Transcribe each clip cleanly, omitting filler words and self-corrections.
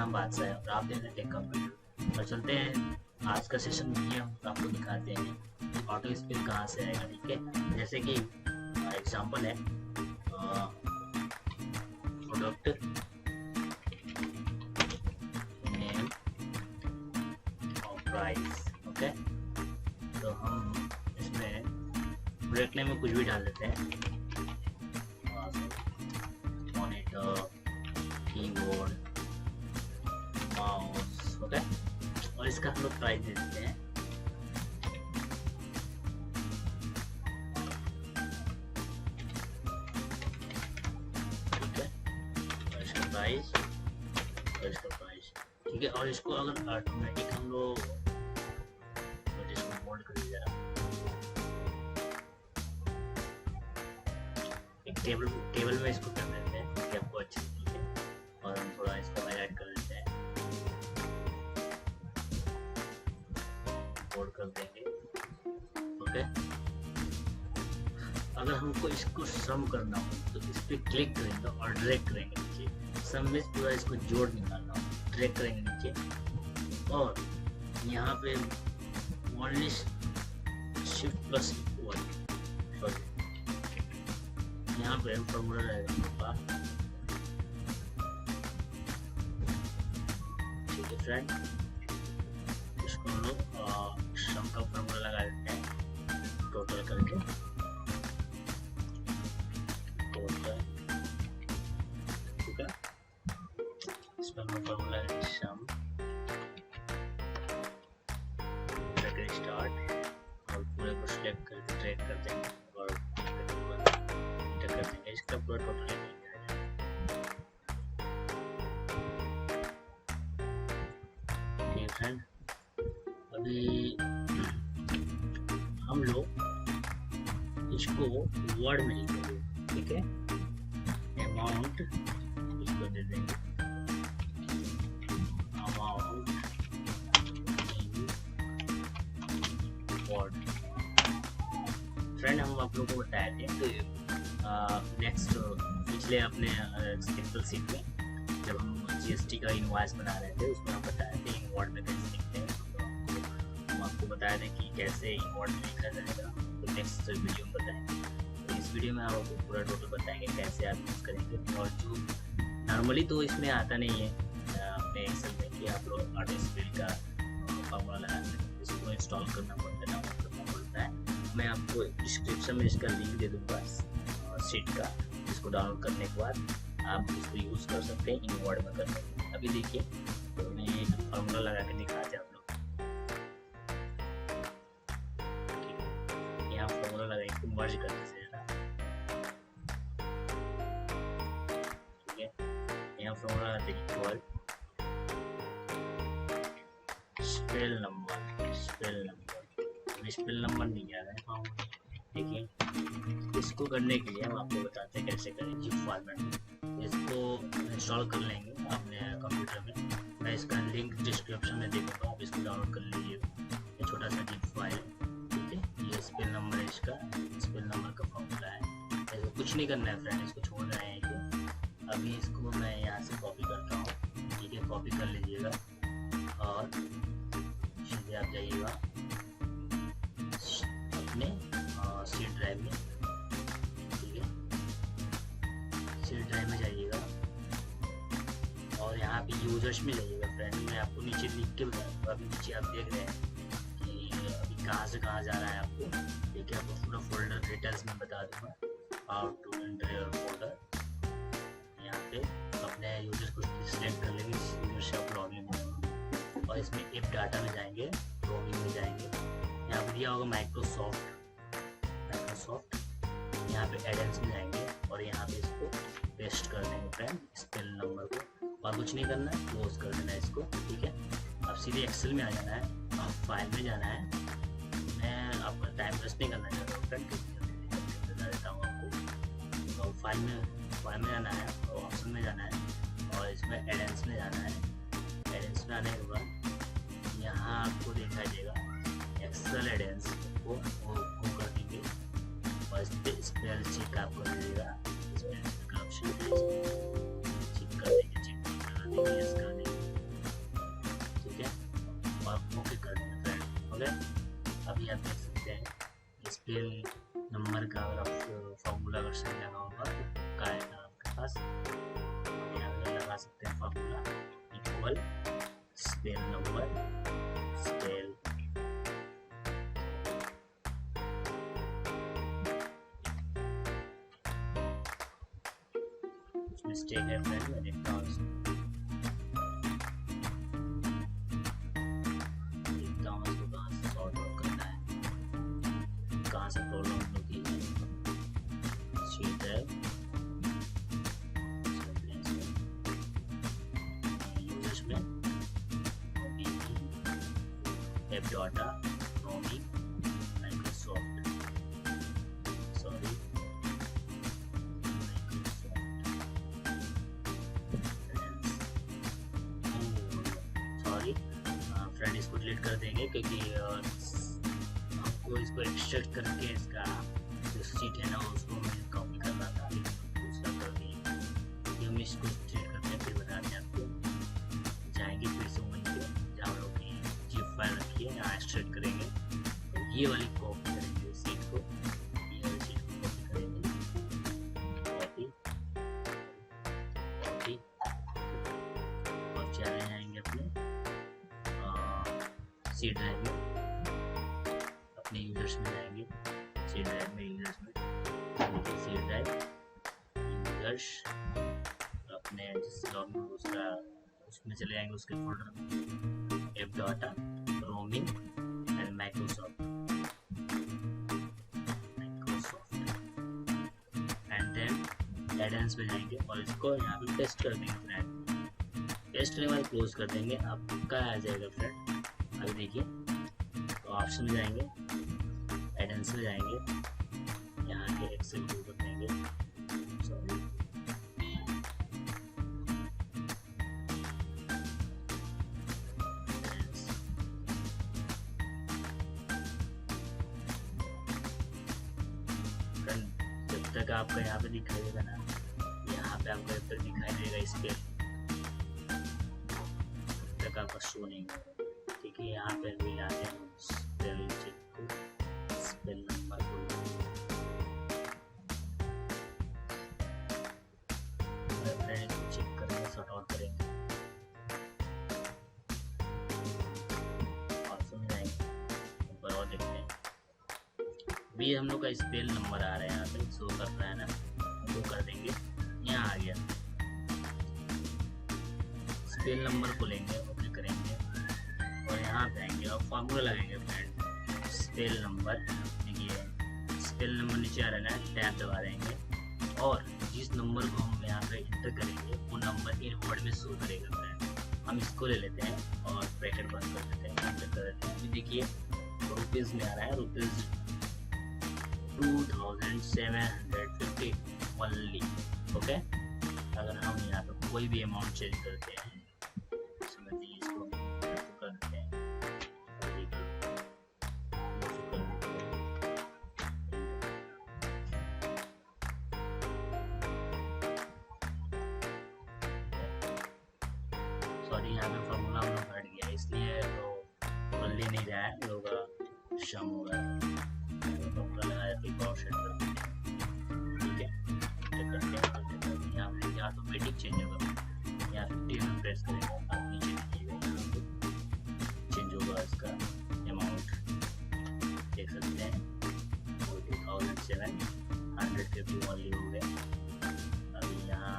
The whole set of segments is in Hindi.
नाम बादशाह है और आप देख रहे हैं टेक कंप्यूटर। और चलते हैं आज का सेशन में, हम आपको दिखाते हैं ऑटो स्पेल कहाँ से आएगा। ठीक है, जैसे कि एग्जांपल है प्रोडक्ट नेम और प्राइस। ओके, तो हम इसमें प्रोडक्ट नेम में कुछ भी डाल देते हैं, मॉनिटर, कीबोर्ड, माउस। ओके, और इसका हम लोग प्राइस दे देते हैं प्राइस और इसका प्राइस। ठीक है, और इसको अगर ऑटोमेटिक हम लोग इसको मोल्ड कर दिया, एक टेबल में इसको कर देते हैं कि आपको अच्छी दिखे, और हम थोड़ा इसको हाईलाइट कर देते हैं, मोल्ड कर देंगे। ओके, अगर हमको इसको सम करना हो तो इस पर क्लिक करेंगे और ड्रैग करेंगे नीचे। सम में पूरा इसको जोड़ निकालना हो, ड्रैग करेंगे नीचे, और यहाँ पे only shift plus equal, sorry यहाँ पे फॉर्मूला रहेगा। ठीक है फ्रेंड, इसको हम लोग सम का फॉर्मूला लगा देते हैं टोटल करके, टोटल। ठीक है, इसमें हम लोग फॉर्मूला है सम स्टार्ट, और पूरे को सिलेक्ट करके ड्रैग कर देंगे और कर देंगे, इसका पूरा टोटल फ्रेंड। अभी हम लोग इसको वर्ड में लिखेंगे। ठीक है, अमाउंट इसको दे देंगे, अमाउंट इन वर्ड। फ्रेंड, हम आप लोगों को बताए थे तो नेक्स्ट पिछले अपने सिंपल सीट में जब हम जीएसटी का इनवॉइस बना रहे थे, उसमें हम बताए थे इन वर्ड में कैसे लिखते हैं। तो हम आपको बताए थे कि कैसे इन वर्ड में लिखा जाएगा, तो नेक्स्ट वीडियो में बताएंगे। तो इस वीडियो में हम आपको पूरा टोटल बताएंगे कैसे आप यूज़ करेंगे। और जो नॉर्मली तो इसमें आता नहीं है अपने एक्सेल में कि आप लोग ऑटो स्पेल का फॉर्मूला लगाते हैं, इसको इंस्टॉल करना पड़ता है, डाउनलोड करना पड़ता है। मैं आपको डिस्क्रिप्शन में इसका लिंक दे दूँगा सीट का, इसको डाउनलोड करने के बाद आप इसको यूज़ कर सकते हैं इन वर्ड में करने के। अभी देखिए, तो मैं एक फॉर्मूला लगा के दिखाते हैं आप लोग। यहाँ फॉर्मूला लगा, इसको मर्ज करने से है ना। ठीक है, यहाँ फॉर्मूला लगाते हैं equal spell number, spell number नहीं आ रहा है। देखिए, इसको करने के लिए हम आपको बताते हैं कैसे करें जिप फॉर्मेट में। इसको इंस्टॉल कर लेंगे अपने कंप्यूटर में, मैं इसका लिंक डिस्क्रिप्शन में दे दूँगा, आप इसको डाउनलोड कर लीजिए। ये छोटा सा जिप फाइल है। ठीक है, ये स्पेल नंबर है, इसका स्पेल नंबर का फॉर्मूला है। ऐसे कुछ नहीं करना है फ्रेंड, इसको छोड़ रहे हैं ये। अभी इसको मैं यहाँ से कॉपी करता हूँ। ठीक है, कॉपी कर लीजिएगा और सीधे आप जाइएगा अपने सी ड्राइव में। ठीक है, सी ड्राइव में जाइएगा और यहाँ पे यूजर्स में जाइएगा। फ्रेंड, मैं आपको नीचे लिख के बताऊँगा। अभी नीचे आप देख रहे हैं कि अभी कहाँ से कहाँ जा रहा है आपको। ठीक है, आपको पूरा फोल्डर डिटेल्स में बता दूँगा, how to enter your folder. यहाँ पे अपने यूजर को सिलेक्ट कर लेंगे, यूजर से आप लॉगिन होगा और इसमें ऐप डाटा में जाएंगे, लॉगिन में जाएंगे। यहाँ पर दिया होगा माइक्रोसॉफ्ट, यहाँ पे एडेंस में जाएंगे और यहाँ पे इसको पेस्ट कर देंगे फ्रेंड, स्पेल नंबर को। और कुछ नहीं करना है, क्लोज कर देना है इसको। ठीक है, अब सीधे एक्सेल में आ जाना है, अब फाइल में जाना है। मैं आपका टाइम वेस्ट नहीं करना चाहता हूँ फ्रेंड, बता देता हूँ आपको। तो फाइल में जाना है और ऑप्शन में जाना है और इसमें एडेंस में जाना है। एडेंस में आने के बाद यहाँ आपको दिखाई देगा एक्सेल एडेंस को कर देंगे और इस पर स्पेल चेक आपको मिलेगा। स्पेल चेक का ऑप्शन है, चेक कर देंगे, चेक कर देंगे, यस कर देंगे। ओके, अभी आप देख सकते हैं स्पेल नंबर का अगर आप फॉर्मूला अगर सही लगा होगा तो का आएगा आपके पास। यहाँ पे लगा सकते हैं formula equal spell number spell mistake है फ्रेंड, मैं देखता हूँ इसको कहाँ से सॉर्ट आउट करना है, कहाँ से प्रॉब्लम होती है। शीट है यूजर्स में app data roaming Microsoft friend इसको डिलीट कर देंगे क्योंकि हमको इसको एक्सट्रैक्ट करके इसका जो सीट है ना उसको मैं कॉपी करना था, दूसरा कर दिए। हम इसको डिलीट करते हैं, फिर बताते हैं आपको। जाएंगे फिर से वहीं पे जहाँ हम लोग की जिप फाइल रखी है, यहाँ एक्सट्रैक्ट करेंगे तो ये वाली कॉपी करेंगे सीट को, ये वाली सीट को कॉपी करेंगे, कॉपी कॉपी और चले जाएंगे अपने सी ड्राइव में, अपने यूजर्स में जाएंगे, सी ड्राइव में यूजर्स में सी ड्राइव यूजर्स अपने जिस लॉग में उसका उसमें चले जाएंगे, उसके folder app data roaming and Microsoft and then addins में जाएंगे और इसको यहाँ पे टेस्ट कर देंगे फ्रेंड। टेस्ट करने के बाद क्लोज कर देंगे, आपका आ जाएगा फ्रेंड। अभी देखिए तो ऑप्शन में जाएंगे, एडेंस में जाएंगे, यहाँ के एक्सेल को कर देंगे, सॉरी जब तक आपका यहाँ पे दिखाई देगा ना, यहाँ पे आपको जब तक दिखाई देगा इस पे तब तक आपका शो नहीं होगा। ठीक है, यहाँ पे भी आते हैं स्पेल चेक को, स्पेल नंबर को चेक करेंगे, सॉर्ट आउट करेंगे और सुन जाएंगे ऊपर और देखते हैं। भी हम लोग का स्पेल नंबर आ रहा है, यहाँ पे शो कर रहा है ना, वो कर देंगे, यहाँ आ गया स्पेल नंबर को लेंगे, ओके करेंगे और यहाँ पे आएंगे और फार्मूला लगाएंगे फ्रेंड। स्पेल नंबर देखिए, स्पेल नंबर नीचे आ रहा है, टैब दबा देंगे और जिस नंबर को हम यहाँ पे इंटर करेंगे वो नंबर इन वर्ड में शो करेगा फ्रेंड। हम इसको ले लेते हैं और ब्रैकेट बंद कर देते हैं, इंटर कर देते हैं। अभी देखिए रुपीज़ में आ रहा है, रुपीज़ 2750 ओनली, ओके। अगर हम यहाँ पे कोई भी अमाउंट चेंज करते हैं, समझिए इसको कर देते हैं, सॉरी यहाँ पे फॉर्मूला हम लोग हट गया इसलिए तो ले नहीं रहा है, लोग शम हो रहा है, फॉर्मूला लगाया फिर पावर सेट कर देते हैं, ठीक है। यहाँ पे ऑटोमेटिक चेंज होगा, यहाँ 50 में प्रेस करेंगे, आप नीचे देखिएगा यहाँ पे चेंज होगा इसका अमाउंट, देख सकते हैं 2750 ओनली हो गया। अभी यहाँ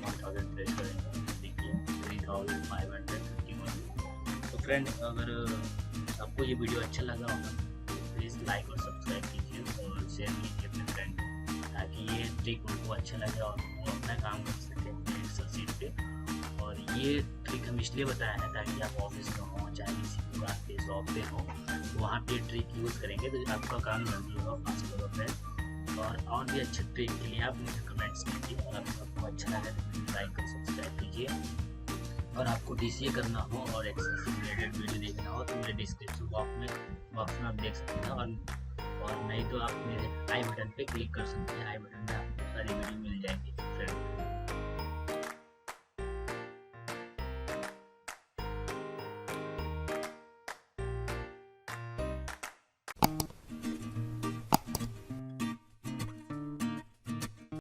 1000 प्रेस करेंगे, देखिए 3550 ओनली। तो फ्रेंड अगर आपको ये वीडियो अच्छा लगा होगा तो प्लीज़ लाइक और सब्सक्राइब कीजिए और शेयर कीजिए अपने फ्रेंड, ताकि ये ट्रिक उनको अच्छा लगे और वो अपना काम कर सकें एक्सेल शीट पे। और ये ट्रिक हम इसलिए बताया है ताकि आप ऑफिस में हो, चाहे किसी दुकान पे शॉप पे हो, वहाँ पे ट्रिक यूज़ करेंगे तो आपका काम जल्दी होगा, फास्ट होगा फ्रेंड। और भी अच्छे ट्रिक के लिए आप मुझे कमेंट्स कीजिए और आपको अच्छा लगे तो लाइक और सब्सक्राइब कीजिए। और आपको DCA करना हो और एक्सेल से रिलेटेड वीडियो देखना हो तो मेरे डिस्क्रिप्शन बॉक्स में आप देख सकते हैं, और नहीं तो आप मेरे आई बटन पे क्लिक कर सकते हैं, आई बटन में आपको सारी वीडियो मिल जाएगी फ्रेंड।